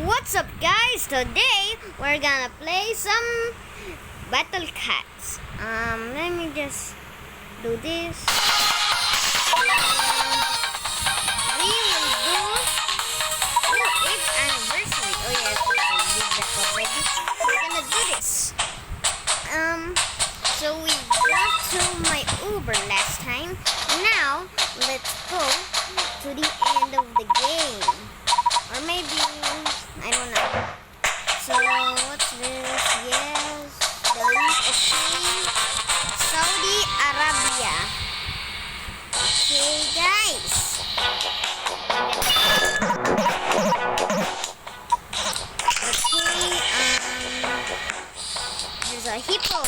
What's up, guys? Today we're gonna play some Battle Cats. Let me just do this. We will do 8th anniversary. Oh yes, I did that already. We're gonna do this. So we got to my Uber last time. Now let's go to the end of the game. Or maybe, I don't know. So, what's this? Yes, done. Okay. Saudi Arabia. Okay, guys. Okay, there's a hippo.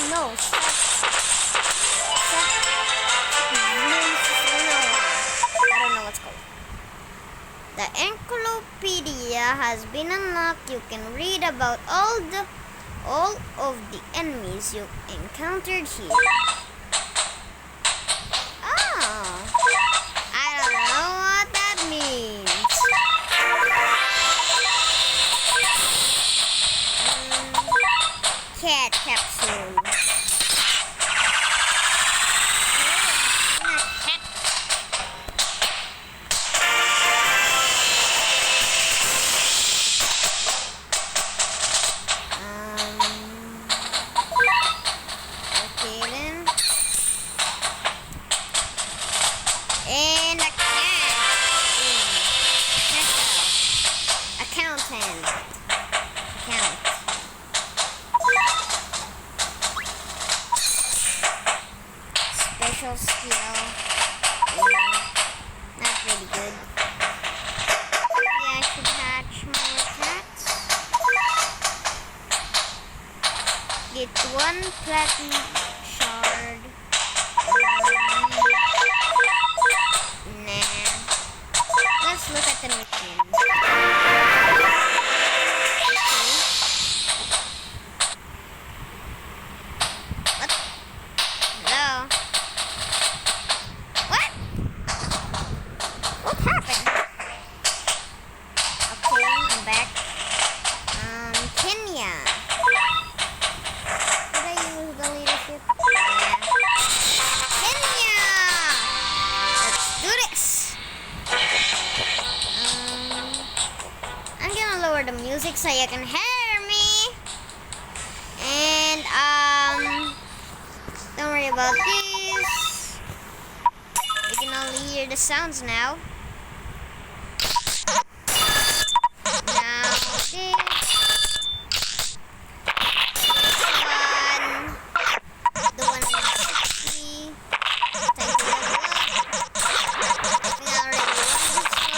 No, stop. I don't know what's called. The encyclopedia has been unlocked. You can read about all of the enemies you encountered here. Oh, I don't know what that means. Cat capsule. And a cat. Accountant. Account. Special skill. Not really good. Maybe I should hatch more cats. Get 1 platinum shard. Let's look at the mission. What? Hello? What? What happened? Okay, I'm back. Kenya. Did I use the leadership? Yeah. Kenya! Let's do this! I'm gonna lower the music so you can hear me. And don't worry about this. You can only hear the sounds now. Now this one, the one that's 60. Time to level up. We already won this one.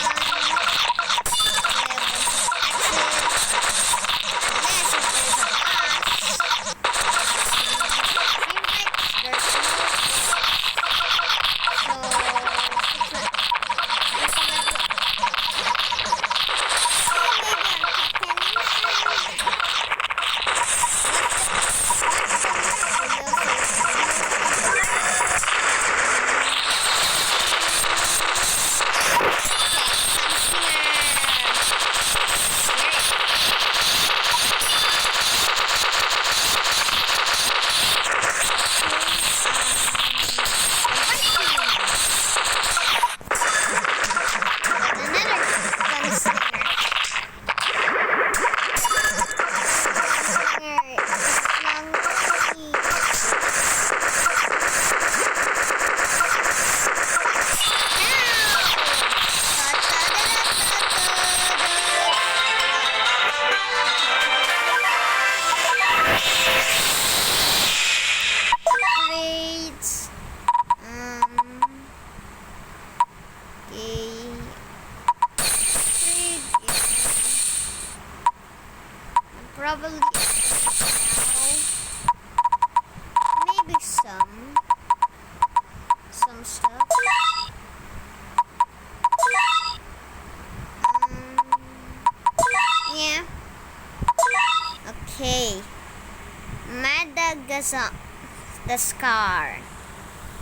the scar.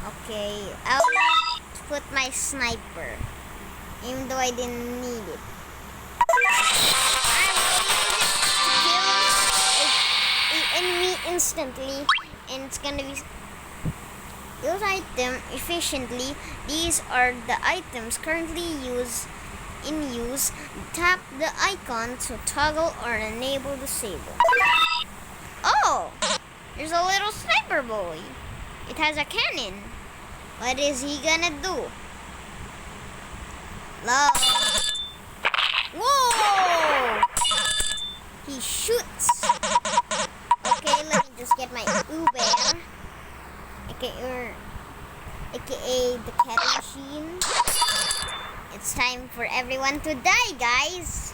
Okay, I'll put my sniper, even though I didn't need it. I will use it to kill an enemy instantly, and it's gonna be use item efficiently. These are the items currently in use. Tap the icon to toggle or enable disable. Oh, there's a little sniper boy. It has a cannon. What is he gonna do? Love. Whoa! He shoots. Okay, let me just get my Uber. AKA the cat machine. It's time for everyone to die, guys.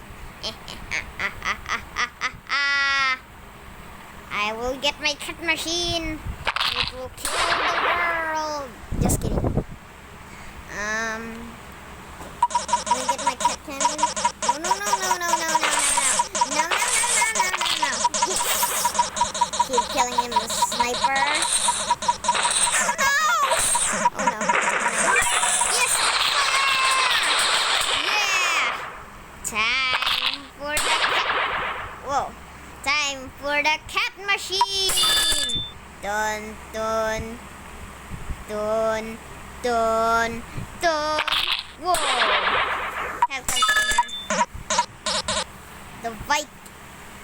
I will get my cat machine. It will kill the world. Just kidding. Let me get my cat cannon. No. Keep killing him, the sniper. Oh no. Yes! Yeah! Time for the cat. Whoa. Time for the cat machine. Dun. Whoa. Health consumer. The Viking.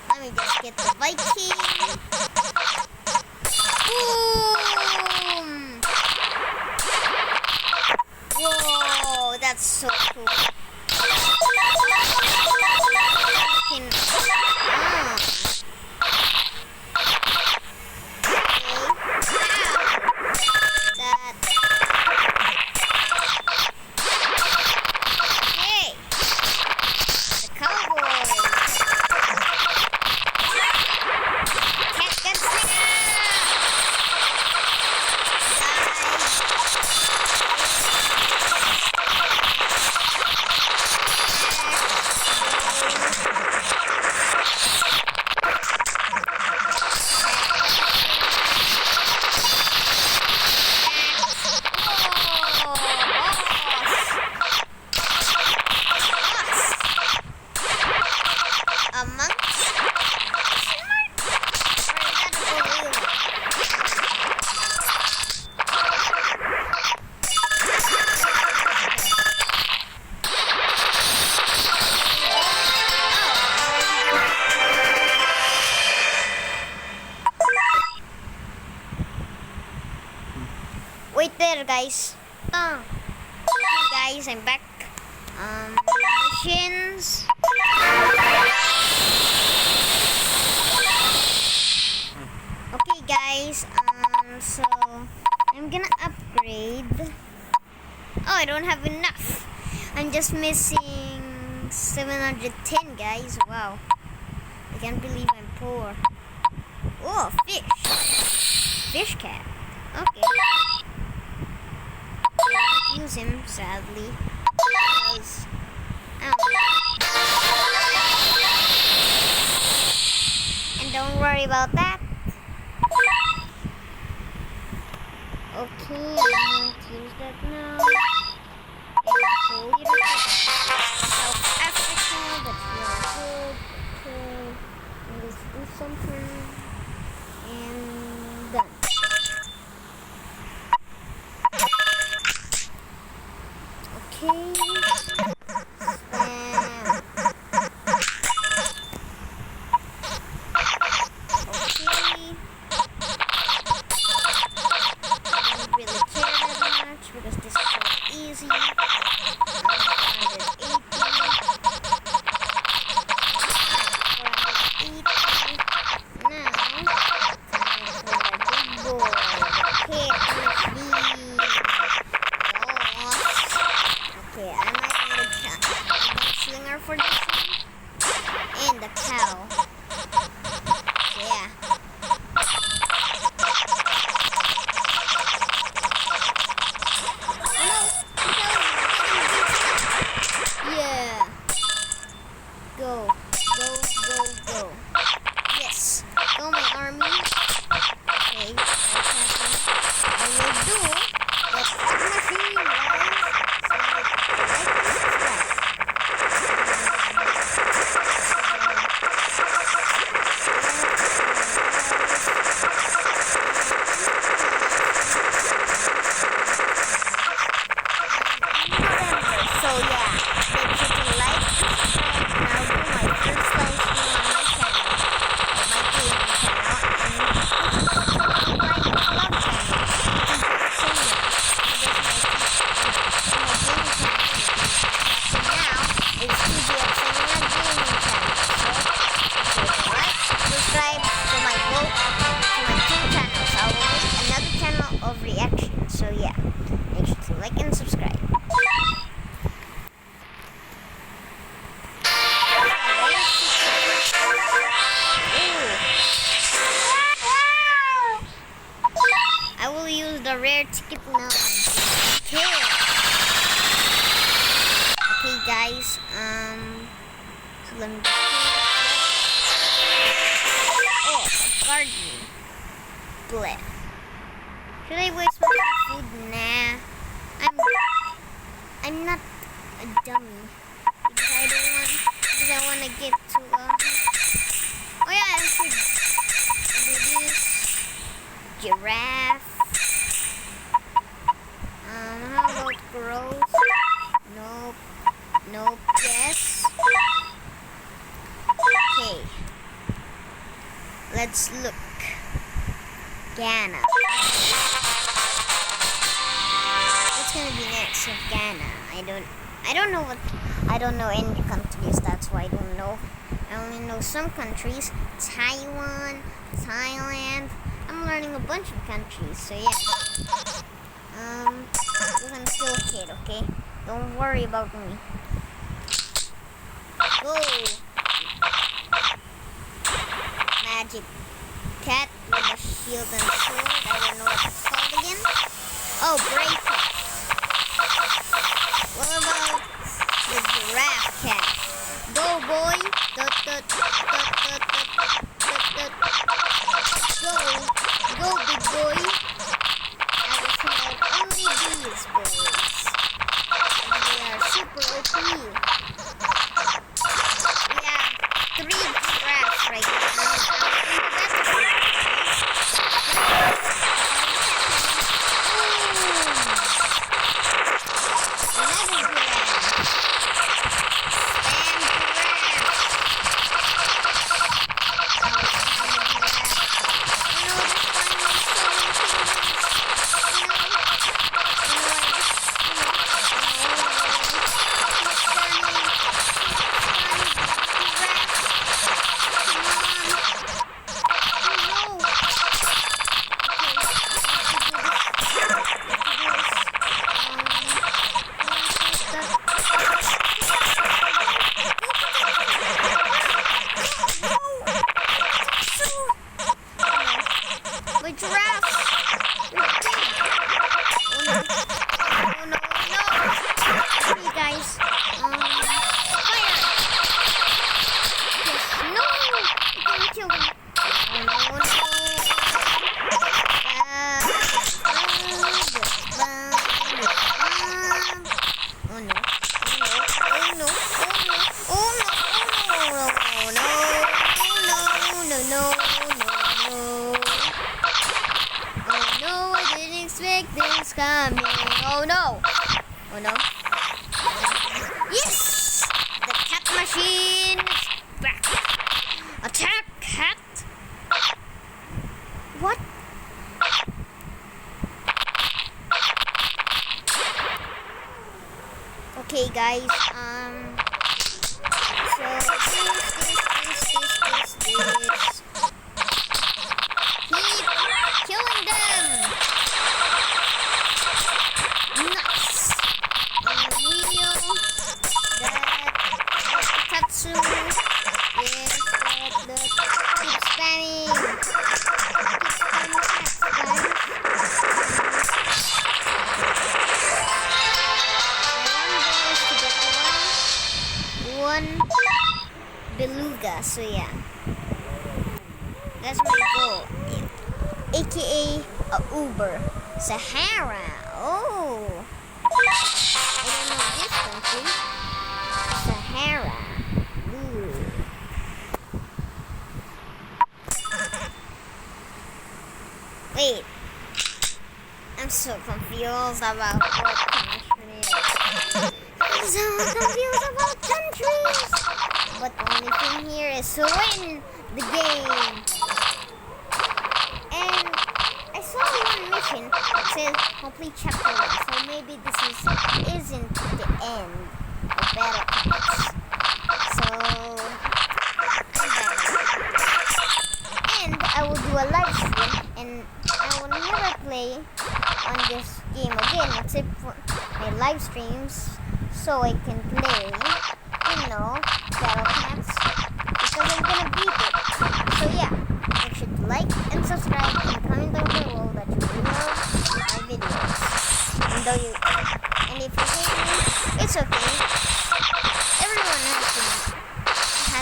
Let me just get the Viking. Boom! Whoa, that's so cool. Wait there, guys. Okay, guys, I'm back. Missions. Okay, guys. So I'm gonna upgrade. Oh, I don't have enough. I'm just missing 710, guys. Wow. I can't believe I'm poor. Oh, fish. Fish cat. Okay. Use him, sadly. Because, and don't worry about that. Okay, I'm going to use that now. And South Africa, that's really good. Okay, let's do something. And done. Okay. Because this is so easy. 480. Now, time for the big boy. Hit me. Okay, Island. Oh, a garden. Bleh. Should I waste my food? Nah. I'm not a dummy. Because I want to get to oh yeah, I should do this. Giraffe. How about crows? Nope. Nope. Yes. Okay. Let's look. Ghana. What's gonna be next of Ghana? I don't know any countries, that's why I don't know. I only know some countries. Taiwan, Thailand. I'm learning a bunch of countries, so yeah. Because I'm still a kid, okay? Don't worry about me. Go! Magic cat with a shield and sword. I don't know what it's called again. Oh, brave cat. What about the giraffe cat? Go, boy! Dot, dot, dot, dot, dot, dot, dot. Go! Go, big boy! I will come out only these boys. And they are super OP. We have 3 giraffes right now. Coming. Oh no! Oh no! Yes! The cat machine is back! Attack, cat! What? Okay, guys. So this. Keep killing them! Nice! Katsu is the keep spamming. One beluga, so yeah. That's my goal. AKA a Uber. Sahara. Oh. I don't know this country. Sahara. Ooh. Wait. I'm so confused about what country. I'm so confused about countries. But the only thing here is to win the game. And I saw one mission that says complete chapter 1. So maybe this isn't the end of Battle Pass. So I'm back. And I will do a live stream, and I will never play on this game again except for my live streams, so I can play, Battle Pass, because I'm gonna beat it. So yeah, make sure to like and subscribe and comment down below that you really love my videos. And if you hate me, it's okay. Everyone has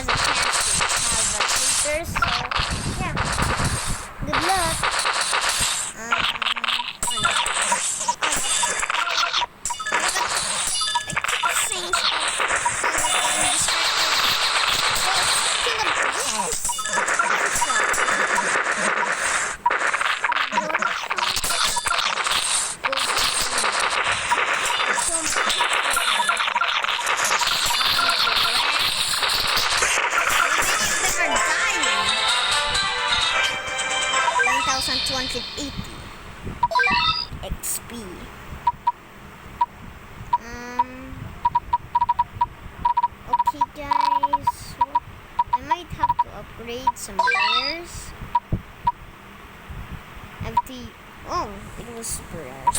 Uber, so yeah. Good luck. XP. Okay guys, I might have to upgrade some rares. Oh, it was super rare.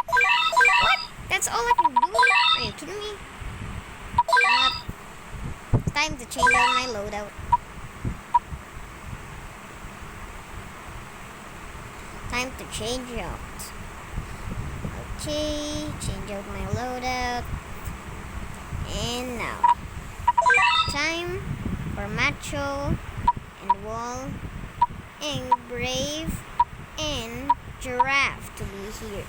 What? That's all I can do? Are you kidding me? What? Time to change out my loadout. Time to change out. Okay, change out my loadout. And now, time for Macho and Wall and Brave and Giraffe to be here.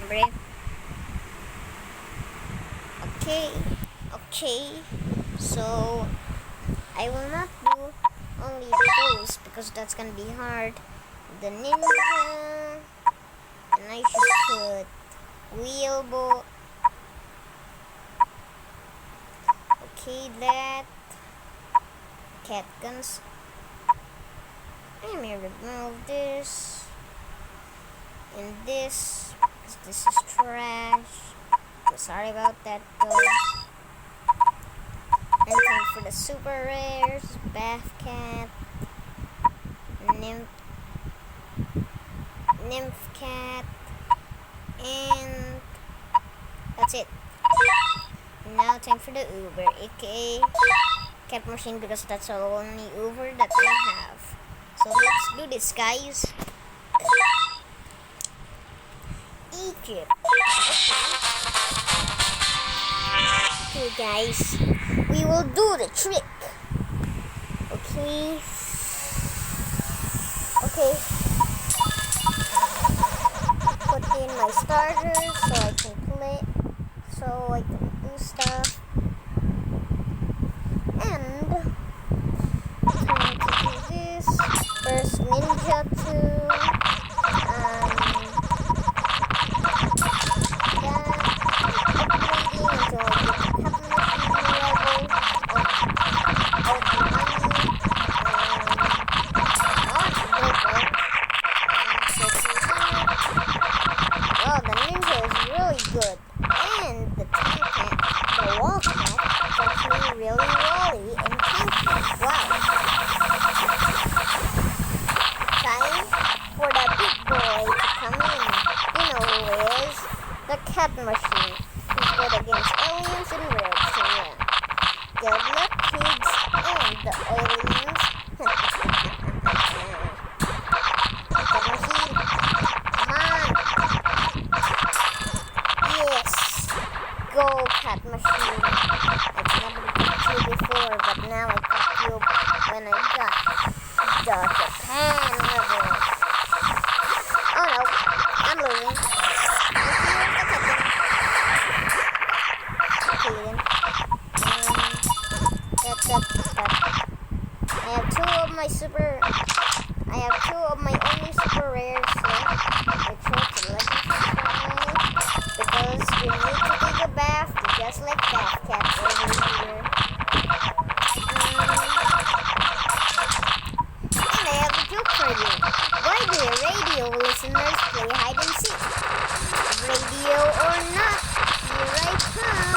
Brave. Okay. So I will not do only those because that's gonna be hard. The ninja, and I should put wheelbow. Okay, that cat guns. I may remove this and this because this is trash. So sorry about that though. And time for the super rares, Bath Cat, Nymph Cat, and that's it. Now time for the Uber, aka Cat Machine, because that's the only Uber that I have. So let's do this, guys. Egypt. Okay guys, we will do the trick. Okay. Put in my starters so I can play, so I can do stuff. And I'm going to do this. First ninja to good. And the wall cat is actually really rolly and kinky. Wow. Time for the big boy to come in. You know who is? The Cat Machine. He's good against aliens and rares, so yeah. Good luck, kids, and the aliens. Cat Machine, come on. Yes, go Cat Machine. I've never got you before, but now I got you when I got the Japan level. Oh no, I'm losing. Okay then. I have two of my only super rares left. I chose to because you need to take a bath just like Bath Cat over here. And I have a joke for you. Why do your radio listeners play hide and seek? Radio or not, here I come.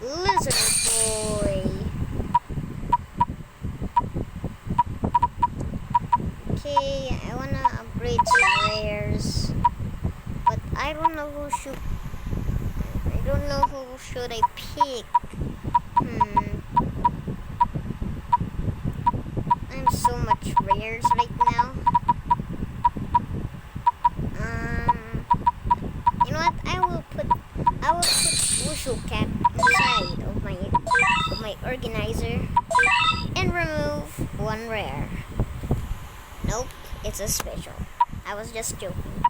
Lizard boy. Okay, I wanna upgrade who should I pick? I'm so much rares right now. You know what? I will put Wushu Cap inside of my organizer and remove one rare. Nope, it's a special. I was just joking.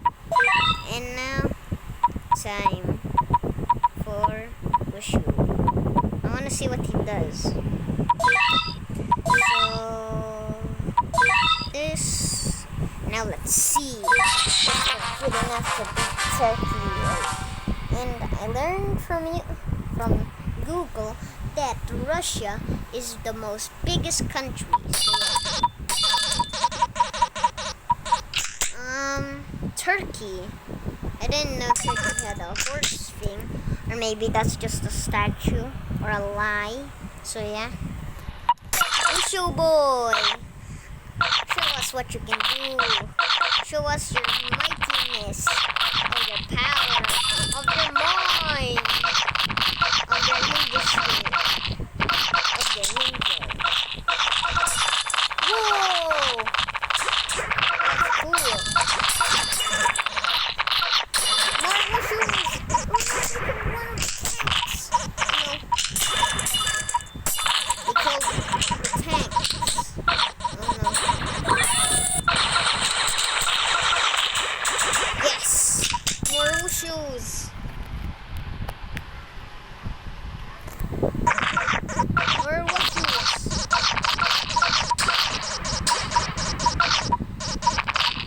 And now, time for Wushu. I want to see what he does. So, this. Now let's see if it's good enough to beat Turkey. And I learned from Google that Russia is the most biggest country. So, Turkey. I didn't know Turkey had a horse thing, or maybe that's just a statue or a lie. So yeah. Wushu boy, show us what you can do. Show us your mightiness, of your power, of your mind, of your ninja skill, of your ninja. Whoa! That's cool. More Wushus! Oh, look at one of the tanks. They called the tanks. Oh no. Yes! More Wushus! More Wushus!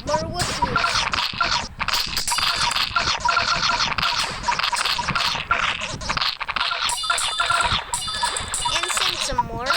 More Wushus! And send some more.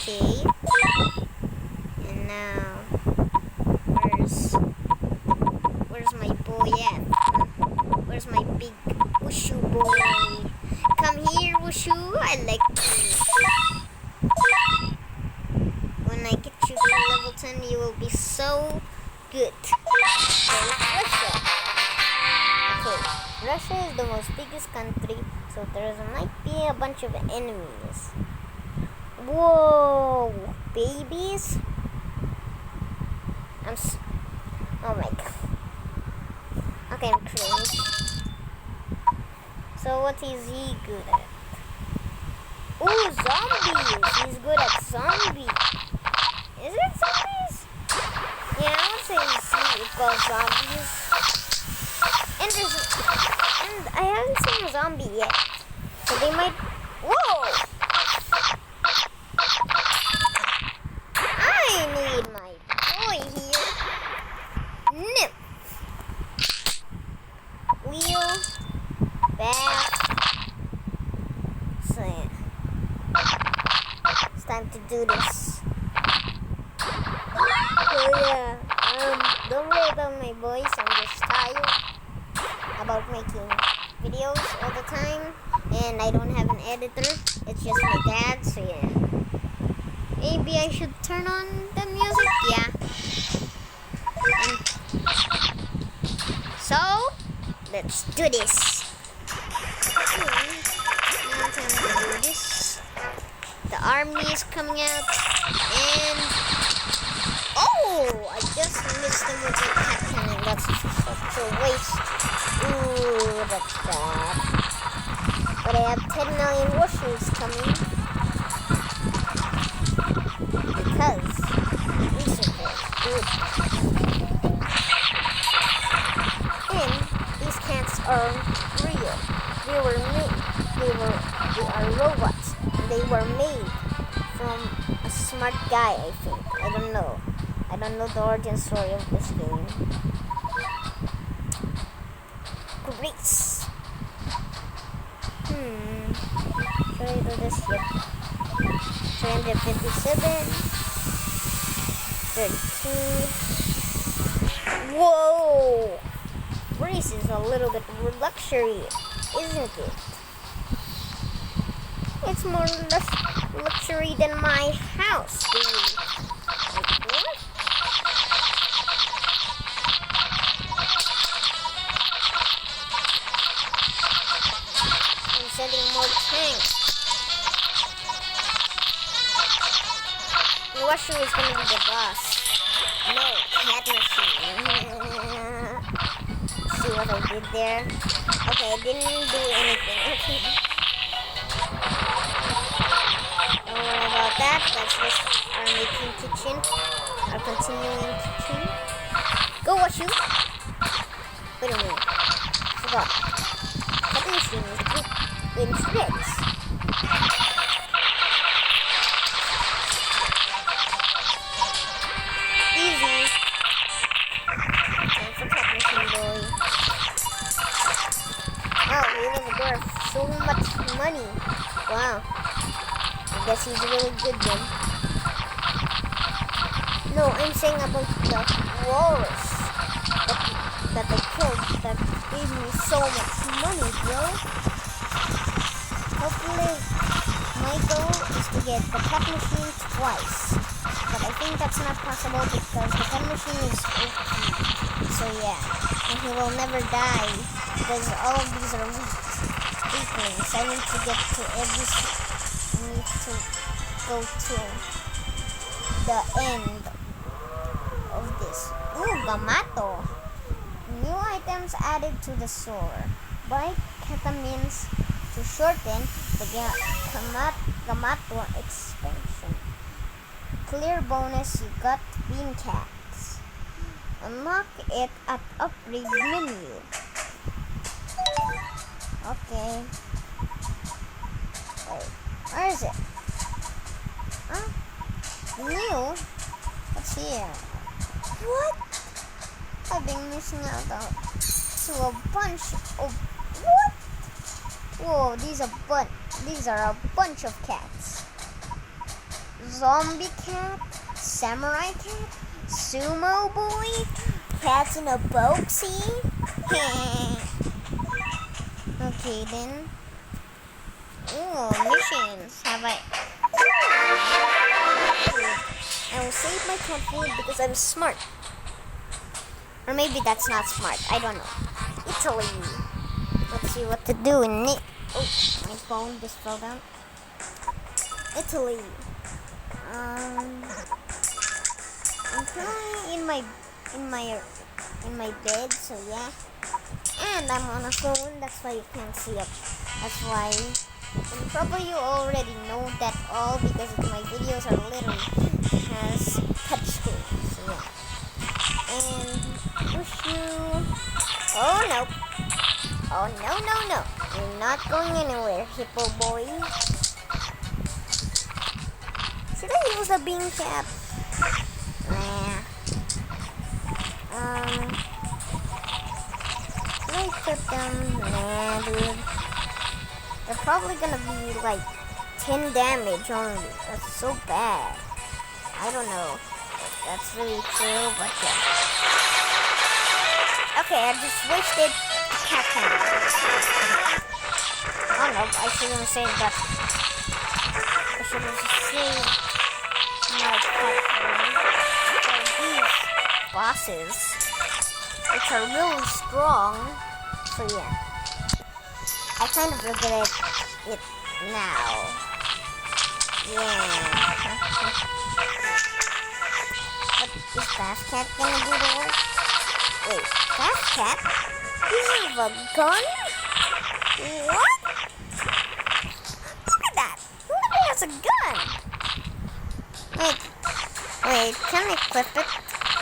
Okay. And now, where's my boy at? Where's my big Wushu boy? Come here, Wushu. I like you. When I get you to level 10, you will be so good. So, Russia. Okay, Russia is the most biggest country, so there might be a bunch of enemies. Whoa, babies! Oh my god. Okay, I'm cringe. So what is he good at? Ooh, zombies! He's good at zombies. Is it zombies? Yeah, I would say it's called zombies. And I haven't seen a zombie yet. So they might... Whoa! I need my boy here. No. Wheel. Back. So yeah. It's time to do this. So yeah. Don't worry about my voice. I'm just tired about making videos all the time. And I don't have an editor. It's just my dad. So yeah. Maybe I should turn on the music. Yeah. So, let's do this. Now time to do this. The army is coming out. And... Oh! I just missed them with the cat cannon. That's such a waste. Ooh, that's bad. But I have 10 million Wushus coming. Because researchers good. And these cats are real. They are robots. They were made from a smart guy, I think. I don't know. I don't know the origin story of this game. Greece. Should I do this? Yep. 357. 32. Whoa! Greece is a little bit luxury, isn't it? It's more luxury than my house, dude. Like what? I'm sending more tanks. Russia is gonna be the boss. No, cat machine. See what I did there? Okay, I didn't do anything. Okay. Don't worry about that. That's just our making kitchen. Our continuing kitchen. Go watch you. Wait a minute. Forgot. That machine is good in shreds. Easy. Time for cat machine boy. Wow, he was worth so much money. Wow. I guess he's really good then. No, I'm saying about the walrus that I killed that gave me so much money, bro. Hopefully, my goal is to get the cat machine twice. But I think that's not possible because the cat machine is OP. So yeah, and he will never die because all of these are weaklings. I need to get to every... I need to go to the end of this. Ooh, Gamato. New items added to the store. Buy ketamines to shorten the Gamato expansion. Clear bonus, you got bean cats. Unlock it at upgrade menu. Okay. Wait, where is it? Huh? New? What's here? What? I've been missing out to a bunch of... What? Whoa, these are a bunch of cats. Zombie cat, samurai cat, sumo boy, cats in a boxy. Okay then. Oh, missions. Have I will save my cat food because I'm smart. Or maybe that's not smart. I don't know. Italy. Let's see what to do in it. Oh, my phone just fell down. Italy. I'm currently in my bed, so yeah. And I'm on a phone, that's why you can't see it. That's why. And probably you already know that all because my videos are literally has touchscreen. So yeah. And push you. Oh no. Oh no. You're not going anywhere, hippo boy. Should I use a bean cap? Nah. Can I equip them? Nah, dude. They're probably gonna be like 10 damage only. That's so bad. I don't know. That's really true, but yeah. Okay, I just wasted cat hand. Oh no, I shouldn't have saved that. I should have just saved my cat hand. These bosses, which are really strong. So yeah. I kind of regret it now. Yeah. But is Fast Cat gonna do the work? Wait, Fast Cat? You have a gun? What? Look at that! Who has a gun? Wait, can I clip it?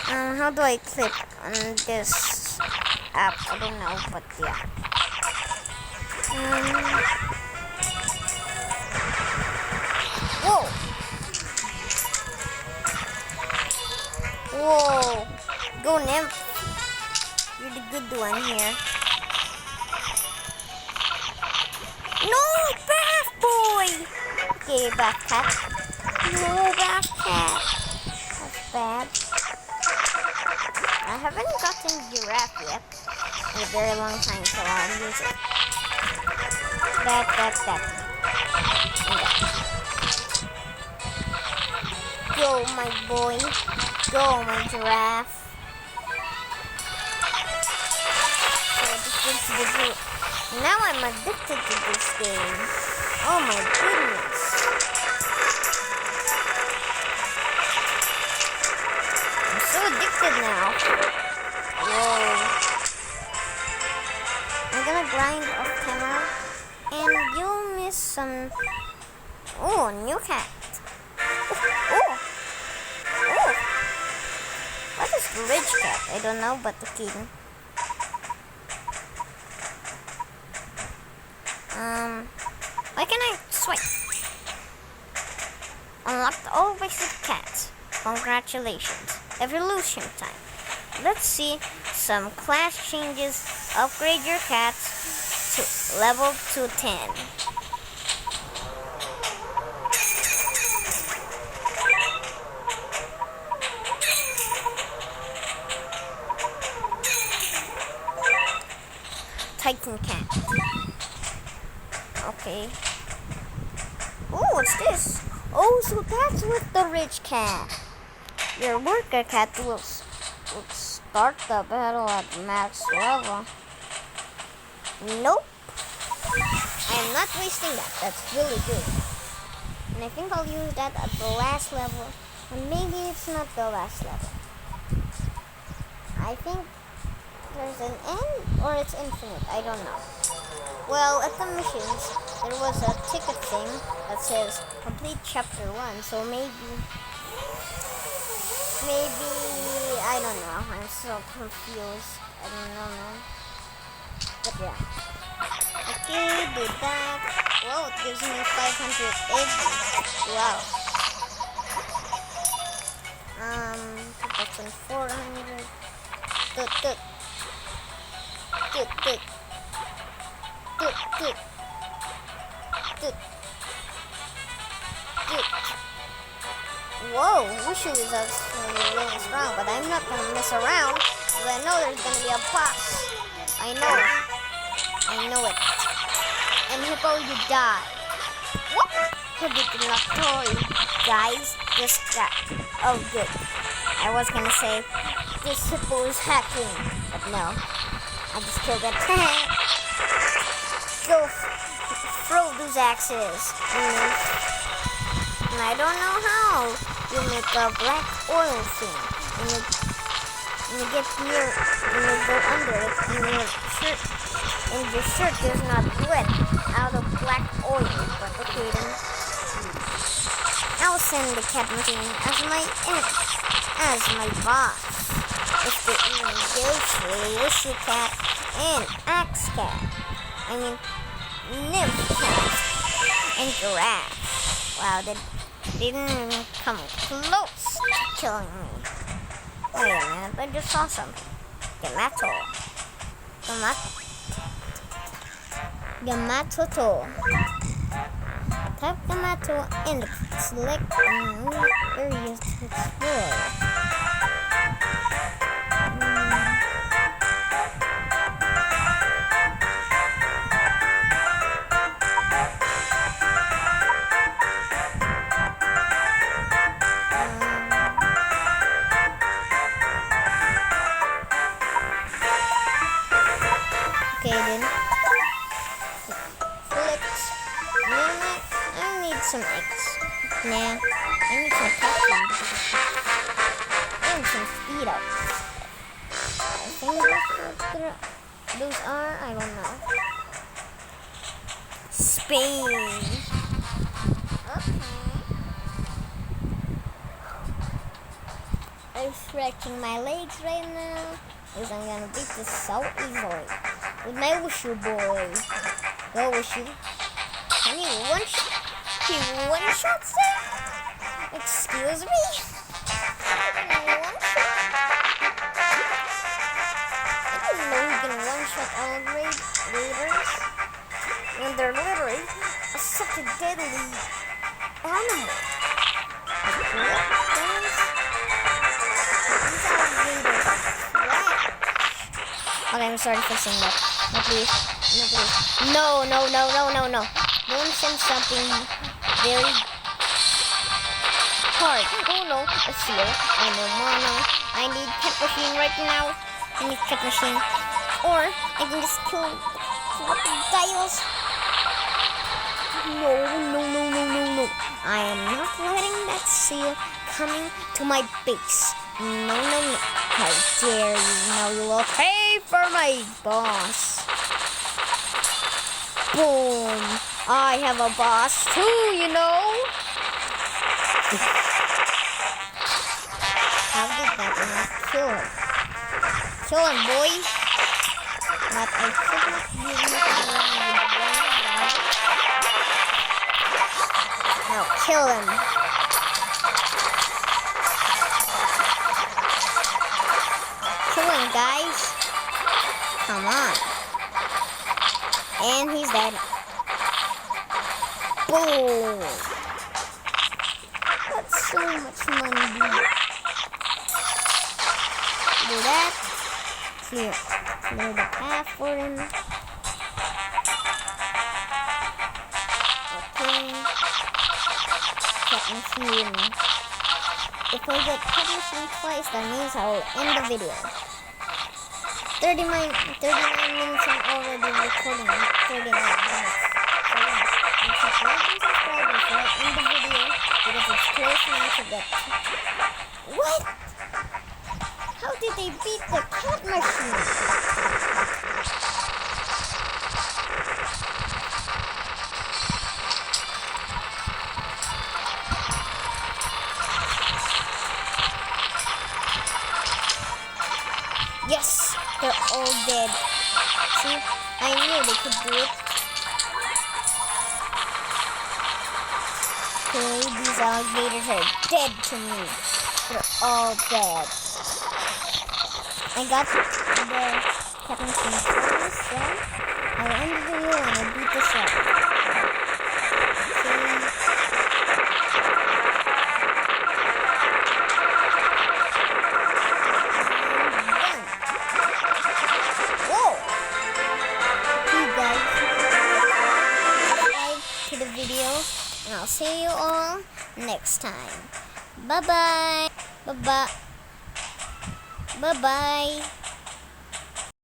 How do I clip on this app? I don't know, but yeah. Whoa! Whoa. Go, Nymph. You're the good one here. No, Bath Boy! Okay, Bath Cat. No, Bath Cat. That's bad. I haven't gotten Giraffe yet in a very long time, so I'll use it. That. Go, my boy. Go, my Giraffe. Now I'm addicted to this game. Oh my goodness. I'm so addicted now. Whoa. I'm gonna grind off camera and you'll miss some... Oh, new cat. Oh. What is the rich cat? I don't know, but okay. Why can I swipe? Unlocked all basic cats. Congratulations. Evolution time. Let's see some class changes. Upgrade your cats to level 210. Titan cat. Okay. Oh, what's this? Oh, so that's with the rich cat. Your worker cat will start the battle at max level. Nope. I'm not wasting that. That's really good. And I think I'll use that at the last level. And maybe it's not the last level. I think there's an end or it's infinite. I don't know. Well, at the missions, there was a ticket thing that says complete chapter 1. So maybe, I don't know. I'm so confused. I don't know, man. But yeah. Okay, do that. Whoa, it gives me 500 eggs. Wow. 2,400. Good. Whoa, Wushu is actually really strong, but I'm not gonna mess around because I know there's gonna be a boss. I know it. And Hippo, you die. What? Hippo did not kill you. Guys, just that. Oh, good. I was gonna say this Hippo is hacking, but no. I just killed it. Go throw those axes. And I don't know how you make a black oil thing. And you get near, and you go under it, and your shirt is not wet out of black oil. But okay then. I'll send the cat machine as my boss. If they even goes for Wushu cat and axe cat. I mean, nymph cat and giraffe. Wow, they didn't even come close to killing me. Wait a minute, I just saw something. Gamatoto. Tap Gamato and select new areas to explore. Okay then. Flips. I need some eggs. Nah, I need some cat food. And some speed ups. I think that's what those are. I don't know. Spain. Okay. I'm stretching my legs right now because I'm gonna beat this so easily. With my Wushu boy. Go Wushu. Can you one shot there? Excuse me? One shot? one-shot all raiders when they're literally such a deadly animal. What, guys? These alligators are trash. Okay, I'm sorry for saying that. No, please. No, please. No. Don't send something very hard. Oh no, a seal. I know mono. I need cat machine right now. I need cat machine. Or I can just kill crocodiles. No. I am not letting that seal coming to my base. No. How dare you? Now you will pay for my boss. Boom. I have a boss too, you know. How did that not kill him? Kill him, boy. But I could not use it. Now kill him. Kill him, guys. Come on. And he's dead. Boom. That's so much money, dude. Do that. Here. Clear the path for him. Okay. Cat machine. If I get cat machine twice, that means I'll end the video. 39 minutes I'm already recording. 39 minutes. So yeah. And subscribe and subscribe so I end the video because it's close now to get. What? How did they beat the cat machine? Yes, they're all dead. See, I knew they could do it. Okay, these alligators are dead to me. They're all dead. I got the cat machine twice, so I'll end the video and I'll beat this up. And I'll see you all next time. Bye-bye. Bye-bye. Bye-bye.